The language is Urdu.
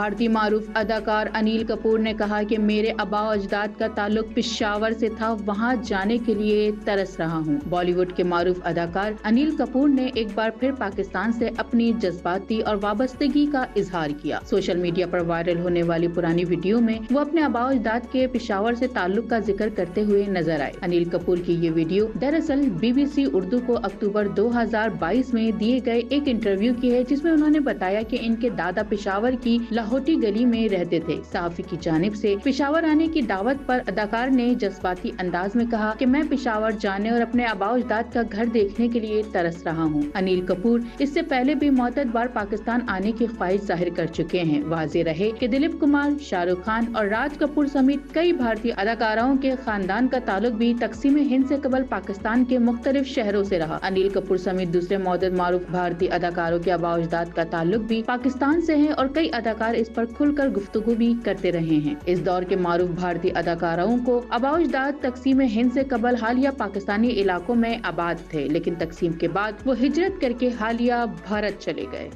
بھارتی معروف اداکار انیل کپور نے کہا کہ میرے آباء و اجداد کا تعلق پشاور سے تھا، وہاں جانے کے لیے ترس رہا ہوں۔ بالی ووڈ کے معروف اداکار انیل کپور نے ایک بار پھر پاکستان سے اپنی جذباتی اور وابستگی کا اظہار کیا۔ سوشل میڈیا پر وائرل ہونے والی پرانی ویڈیو میں وہ اپنے آباء و اجداد کے پشاور سے تعلق کا ذکر کرتے ہوئے نظر آئے۔ انیل کپور کی یہ ویڈیو دراصل BBC اردو کو اکتوبر 2022 میں دیے گئے ایک انٹرویو کی ہے، جس میں انہوں نے بتایا کہ ان کے دادا پشاور کی لاہوٹی گلی میں رہتے تھے۔ صحافی کی جانب سے پشاور آنے کی دعوت پر اداکار نے جذباتی انداز میں کہا کہ میں پشاور جانے اور اپنے آباء و اجداد کا گھر دیکھنے کے لیے ترس رہا ہوں۔ انیل کپور اس سے پہلے بھی متعدد بار پاکستان آنے کی خواہش ظاہر کر چکے ہیں۔ واضح رہے کہ دلیپ کمار، شاہ رخ خان اور راج کپور سمیت کئی بھارتی اداکاروں کے خاندان کا تعلق بھی تقسیم ہند سے قبل پاکستان کے مختلف شہروں سے رہا۔ انیل کپور سمیت دوسرے متعدد معروف بھارتی اداکاروں کے آباء و اجداد کا تعلق بھی پاکستان سے ہے اور کئی اداکار اس پر کھل کر گفتگو بھی کرتے رہے ہیں۔ اس دور کے معروف بھارتی اداکاروں کو آباء و اجداد تقسیم ہند سے قبل حالیہ پاکستانی علاقوں میں آباد تھے، لیکن تقسیم کے بعد وہ ہجرت کر کے حالیہ بھارت چلے گئے۔